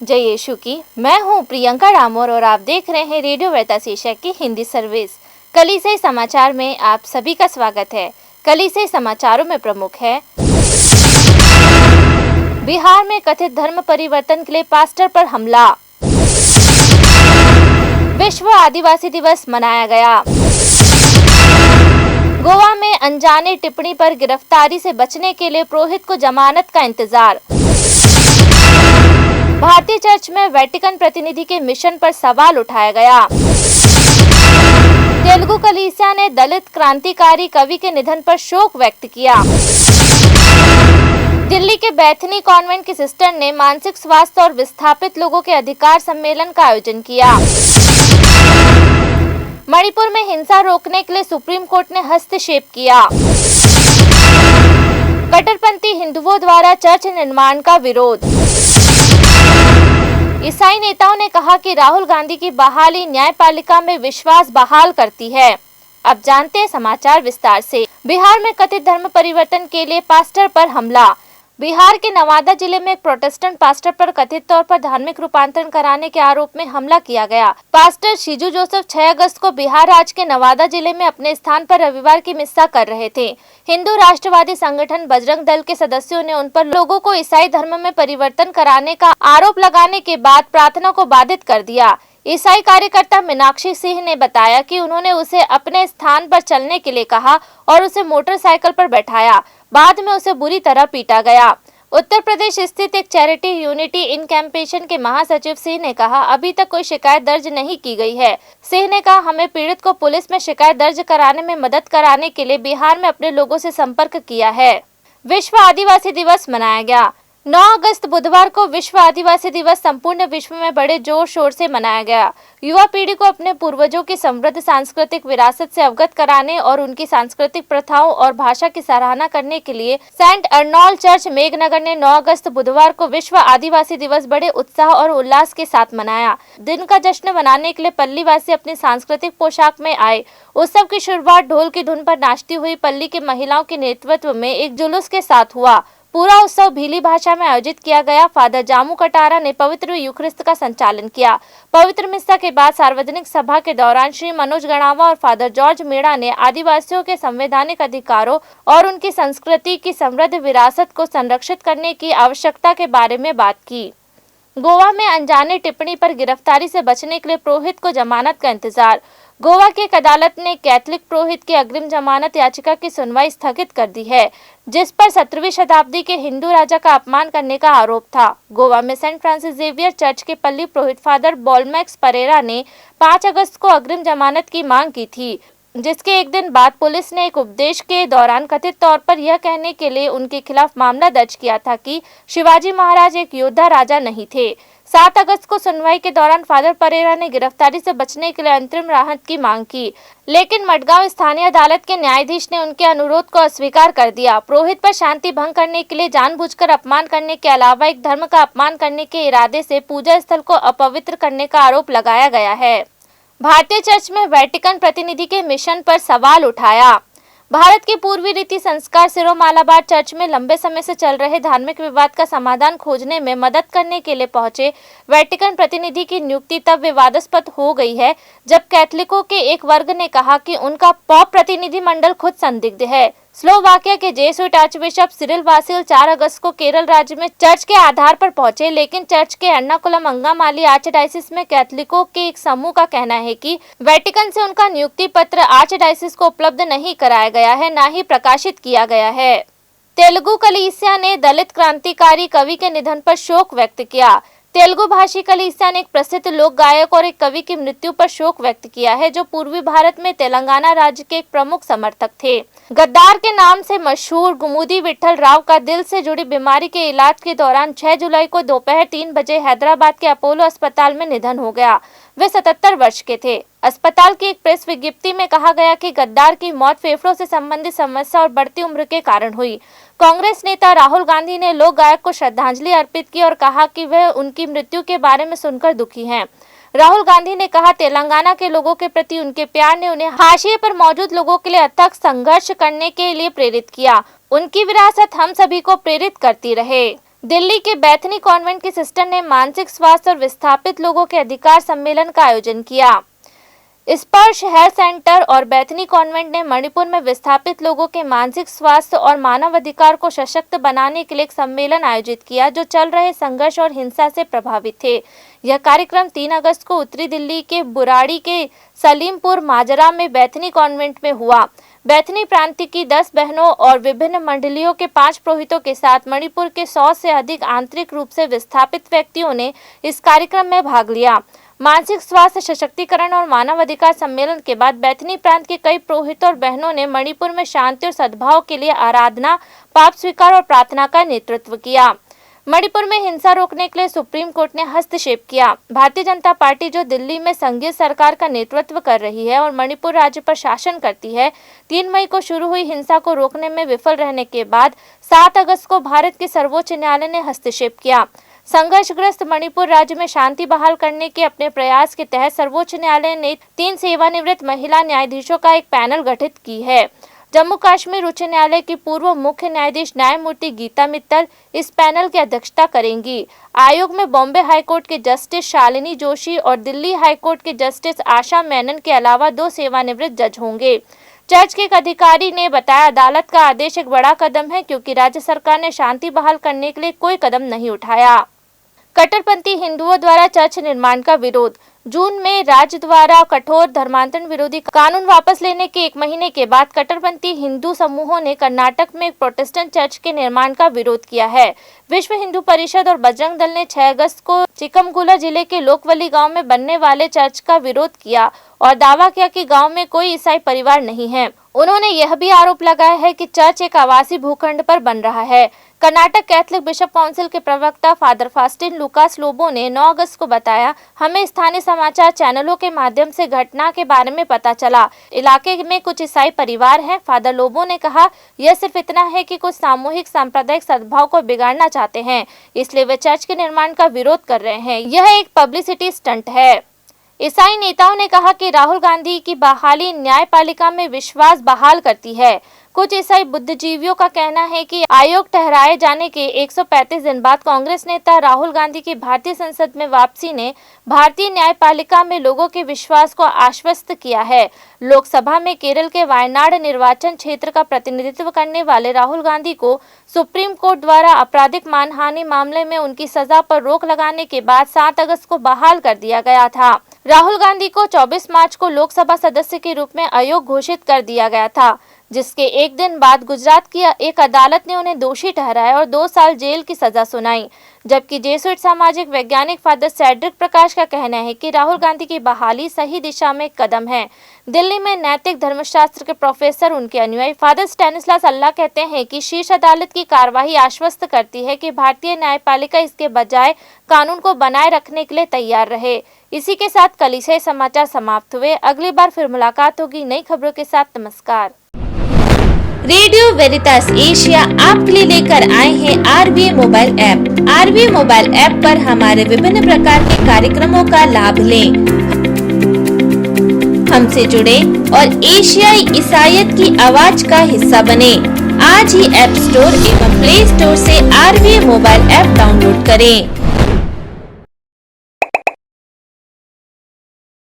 जय यीशु की। मैं हूं प्रियंका डामोर और आप देख रहे हैं रेडियो वेरितास एशिया की हिंदी सर्विस। कलीसिया समाचार में आप सभी का स्वागत है। कलीसिया समाचारों में प्रमुख है, बिहार में कथित धर्म परिवर्तन के लिए पास्टर पर हमला, विश्व आदिवासी दिवस मनाया गया, गोवा में अनजाने टिप्पणी पर गिरफ्तारी से बचने के लिए पुरोहित को जमानत का इंतजार, भारतीय चर्च में वेटिकन प्रतिनिधि के मिशन पर सवाल उठाया गया, तेलुगु कलीसिया ने दलित क्रांतिकारी कवि के निधन पर शोक व्यक्त किया, दिल्ली के बैथनी कॉन्वेंट की सिस्टर ने मानसिक स्वास्थ्य और विस्थापित लोगों के अधिकार सम्मेलन का आयोजन किया, मणिपुर में हिंसा रोकने के लिए सुप्रीम कोर्ट ने हस्तक्षेप किया, कट्टरपंथी हिंदुओं द्वारा चर्च निर्माण का विरोध, ईसाई नेताओं ने कहा कि राहुल गांधी की बहाली न्यायपालिका में विश्वास बहाल करती है। अब जानते हैं समाचार विस्तार से। बिहार में कथित धर्म परिवर्तन के लिए पास्टर पर हमला। बिहार के नवादा जिले में एक प्रोटेस्टेंट पास्टर पर कथित तौर पर धार्मिक रूपांतरण कराने के आरोप में हमला किया गया। पास्टर शिजू जोसेफ 6 अगस्त को बिहार राज्य के नवादा जिले में अपने स्थान पर रविवार की मिस्सा कर रहे थे। हिंदू राष्ट्रवादी संगठन बजरंग दल के सदस्यों ने उन पर लोगों को ईसाई धर्म में परिवर्तन कराने का आरोप लगाने के बाद प्रार्थना को बाधित कर दिया। ईसाई कार्यकर्ता मीनाक्षी सिंह ने बताया कि उन्होंने उसे अपने स्थान पर चलने के लिए कहा और उसे मोटरसाइकिल पर बैठाया। बाद में उसे बुरी तरह पीटा गया। उत्तर प्रदेश स्थित एक चैरिटी यूनिटी इन कैंपेशन के महासचिव सिंह ने कहा, अभी तक कोई शिकायत दर्ज नहीं की गई है। सिंह ने कहा, हमें पीड़ित को पुलिस में शिकायत दर्ज कराने में मदद कराने के लिए बिहार में अपने लोगों से संपर्क किया है। विश्व आदिवासी दिवस मनाया गया। 9 अगस्त बुधवार को विश्व आदिवासी दिवस संपूर्ण विश्व में बड़े जोर शोर से मनाया गया। युवा पीढ़ी को अपने पूर्वजों की समृद्ध सांस्कृतिक विरासत से अवगत कराने और उनकी सांस्कृतिक प्रथाओं और भाषा की सराहना करने के लिए सेंट अर्नोल्ड चर्च मेघनगर ने 9 अगस्त बुधवार को विश्व आदिवासी दिवस बड़े उत्साह और उल्लास के साथ मनाया। दिन का जश्न मनाने के लिए पल्ली वासी अपनी सांस्कृतिक पोशाक में आए। उत्सव की शुरुआत ढोल की धुन पर नाचती हुई पल्ली की महिलाओं के नेतृत्व में एक जुलूस के साथ हुआ। पूरा उत्सव भीली भाषा में आयोजित किया गया। फादर जामू कटारा ने पवित्र यूखरिस्त का संचालन किया। पवित्र मिस्सा के बाद सार्वजनिक सभा के दौरान श्री मनोज गणावा और फादर जॉर्ज मीणा ने आदिवासियों के संवैधानिक अधिकारों और उनकी संस्कृति की समृद्ध विरासत को संरक्षित करने की आवश्यकता के बारे में बात की। गोवा में अनजाने टिप्पणी पर गिरफ्तारी से बचने के लिए पुरोहित को जमानत का इंतजार। गोवा की एक अदालत ने कैथोलिक पुरोहित की अग्रिम जमानत याचिका की सुनवाई स्थगित कर दी है, जिस पर 17वीं शताब्दी के हिंदू राजा का अपमान करने का आरोप था। गोवा में सेंट फ्रांसिस जेवियर चर्च के पल्ली पुरोहित फादर बोलमैक्स परेरा ने 5 अगस्त को अग्रिम जमानत की मांग की थी, जिसके एक दिन बाद पुलिस ने एक उपदेश के दौरान कथित तौर पर यह कहने के लिए उनके खिलाफ मामला दर्ज किया था कि शिवाजी महाराज एक योद्धा राजा नहीं थे। 7 अगस्त को सुनवाई के दौरान फादर परेरा ने गिरफ्तारी से बचने के लिए अंतरिम राहत की मांग की, लेकिन मडगांव स्थानीय अदालत के न्यायाधीश ने उनके अनुरोध को अस्वीकार कर दिया। पुरोहित पर शांति भंग करने के लिए जानबूझकर अपमान करने के अलावा एक धर्म का अपमान करने के इरादे से पूजा स्थल को अपवित्र करने का आरोप लगाया गया है। भारतीय चर्च में वेटिकन प्रतिनिधि के मिशन पर सवाल उठाया। भारत के पूर्वी रीति संस्कार सिरो मालाबार चर्च में लंबे समय से चल रहे धार्मिक विवाद का समाधान खोजने में मदद करने के लिए पहुंचे वेटिकन प्रतिनिधि की नियुक्ति तब विवादास्पद हो गई है जब कैथोलिकों के एक वर्ग ने कहा कि उनका पॉप प्रतिनिधि मंडल खुद संदिग्ध है। स्लोवाकिया के जेसुइट आर्चबिशप सिरिल वासिल 4 अगस्त को केरल राज्य में चर्च के आधार पर पहुंचे, लेकिन चर्च के एर्नाकुलम अंगामाली आर्चडायसिस में कैथोलिकों के एक समूह का कहना है कि वेटिकन से उनका नियुक्ति पत्र आर्चडायसिस को उपलब्ध नहीं कराया गया है, न ही प्रकाशित किया गया है। तेलुगु कलीसिया ने दलित क्रांतिकारी कवि के निधन पर शोक व्यक्त किया। तेलुगु भाषी कलीसिया ने एक प्रसिद्ध लोक गायक और एक कवि की मृत्यु पर शोक व्यक्त किया है, जो पूर्वी भारत में तेलंगाना राज्य के एक प्रमुख समर्थक थे। गद्दार के नाम से मशहूर गुमुदी विठल राव का दिल से जुड़ी बीमारी के इलाज के दौरान 6 जुलाई को दोपहर 3 बजे हैदराबाद के अपोलो अस्पताल में निधन हो गया। वे 77 वर्ष के थे। अस्पताल की एक प्रेस विज्ञप्ति में कहा गया कि गद्दार की मौत फेफड़ों से संबंधित समस्या और बढ़ती उम्र के कारण हुई। कांग्रेस नेता राहुल गांधी ने लोक गायक को श्रद्धांजलि अर्पित की और कहा कि वह उनकी मृत्यु के बारे में सुनकर दुखी हैं। राहुल गांधी ने कहा, तेलंगाना के लोगों के प्रति उनके प्यार ने उन्हें हाशिए पर मौजूद लोगों के लिए अथक संघर्ष करने के लिए प्रेरित किया। उनकी विरासत हम सभी को प्रेरित करती रहे। दिल्ली के बैथनी कॉन्वेंट के सिस्टर ने मानसिक स्वास्थ्य और विस्थापित लोगों के अधिकार सम्मेलन का आयोजन किया। स्पर्श हेल्थ सेंटर और बैथनी कॉन्वेंट ने मणिपुर में विस्थापित लोगों के मानसिक स्वास्थ्य और मानव अधिकार को सशक्त बनाने के लिए एक सम्मेलन आयोजित किया जो चल रहे संघर्ष और हिंसा से प्रभावित थे। यह कार्यक्रम 3 अगस्त को उत्तरी दिल्ली के बुराड़ी के सलीमपुर माजरा में बैथनी कॉन्वेंट में हुआ। बैथनी प्रांत की 10 बहनों और विभिन्न मंडलियों के 5 पुरोहितों के साथ मणिपुर के 100 से अधिक आंतरिक रूप से विस्थापित व्यक्तियों ने इस कार्यक्रम में भाग लिया। मानसिक स्वास्थ्य सशक्तिकरण और मानव अधिकार सम्मेलन के बाद बैथनी प्रांत के कई पुरोहितों और बहनों ने मणिपुर में शांति और सद्भाव के लिए आराधना, पाप स्वीकार और प्रार्थना का नेतृत्व किया। मणिपुर में हिंसा रोकने के लिए सुप्रीम कोर्ट ने हस्तक्षेप किया। भारतीय जनता पार्टी जो दिल्ली में संघीय सरकार का नेतृत्व कर रही है और मणिपुर राज्य पर शासन करती है, 3 मई को शुरू हुई हिंसा को रोकने में विफल रहने के बाद 7 अगस्त को भारत के सर्वोच्च न्यायालय ने हस्तक्षेप किया। संघर्षग्रस्त मणिपुर राज्य में शांति बहाल करने के अपने प्रयास के तहत सर्वोच्च न्यायालय ने 3 सेवानिवृत्त महिला न्यायाधीशों का एक पैनल गठित की है। जम्मू कश्मीर उच्च न्यायालय की पूर्व मुख्य न्यायाधीश न्यायमूर्ति गीता मित्तल इस पैनल की अध्यक्षता करेंगी। आयोग में बॉम्बे हाईकोर्ट के जस्टिस शालिनी जोशी और दिल्ली हाईकोर्ट के जस्टिस आशा मेनन के अलावा 2 सेवानिवृत्त जज होंगे। चर्च के एक अधिकारी ने बताया, अदालत का आदेश एक बड़ा कदम है क्योंकि राज्य सरकार ने शांति बहाल करने के लिए कोई कदम नहीं उठाया। कट्टरपंथी हिंदुओं द्वारा चर्च निर्माण का विरोध। जून में राज्य द्वारा कठोर धर्मांतरण विरोधी कानून वापस लेने के 1 महीने के बाद कट्टरपंथी हिंदू समूहों ने कर्नाटक में एक प्रोटेस्टेंट चर्च के निर्माण का विरोध किया है। विश्व हिंदू परिषद और बजरंग दल ने 6 अगस्त को चिकमगुला जिले के लोकवली गांव में बनने वाले चर्च का विरोध किया और दावा किया कि गांव में कोई ईसाई परिवार नहीं है। उन्होंने यह भी आरोप लगाया है कि चर्च एक आवासीय भूखंड पर बन रहा है। कर्नाटक कैथलिक बिशप काउंसिल के प्रवक्ता फादर फास्टिन लुकास लोबो ने 9 अगस्त को बताया, हमें स्थानीय समाचार चैनलों के माध्यम से घटना के बारे में पता चला। इलाके में कुछ ईसाई परिवार हैं। फादर लोबो ने कहा, यह सिर्फ इतना है कि कुछ सामूहिक सांप्रदायिक सद्भाव को बिगाड़ना चाहते हैं, इसलिए वे चर्च के निर्माण का विरोध कर रहे हैं। यह एक पब्लिसिटी स्टंट है। ईसाई नेताओं ने कहा कि राहुल गांधी की बहाली न्यायपालिका में विश्वास बहाल करती है। कुछ ईसाई बुद्धिजीवियों का कहना है कि आयोग ठहराए जाने के 135 दिन बाद कांग्रेस नेता राहुल गांधी की भारतीय संसद में वापसी ने भारतीय न्यायपालिका में लोगों के विश्वास को आश्वस्त किया है। लोकसभा में केरल के वायनाड निर्वाचन क्षेत्र का प्रतिनिधित्व करने वाले राहुल गांधी को सुप्रीम कोर्ट द्वारा आपराधिक मानहानि मामले में उनकी सजा पर रोक लगाने के बाद 7 अगस्त को बहाल कर दिया गया था। राहुल गांधी को 24 मार्च को लोकसभा सदस्य के रूप में अयोग्य घोषित कर दिया गया था, जिसके एक दिन बाद गुजरात की एक अदालत ने उन्हें दोषी ठहराया और 2 साल जेल की सजा सुनाई। जबकि जेसुइट सामाजिक वैज्ञानिक फादर सेड्रिक प्रकाश का कहना है कि राहुल गांधी की बहाली सही दिशा में कदम है। दिल्ली में नैतिक धर्मशास्त्र के प्रोफेसर उनके अनुयायी फादर स्टैनिस्लास अल्ला कहते हैं कि शीर्ष अदालत की कार्रवाई आश्वस्त करती है कि भारतीय न्यायपालिका इसके बजाय कानून को बनाए रखने के लिए तैयार रहे। इसी के साथ कलीसियाई समाचार समाप्त हुए। अगली बार फिर मुलाकात होगी नई खबरों के साथ। नमस्कार। रेडियो वेरितास एशिया आपके लिए लेकर आए हैं RBA mobile app. RBA mobile app पर हमारे विभिन्न प्रकार के कार्यक्रमों का लाभ लें, हमसे जुड़े और एशियाई ईसाईयत की आवाज का हिस्सा बने। आज ही ऐप स्टोर एवं प्ले स्टोर से आरबीए मोबाइल ऐप डाउनलोड करें।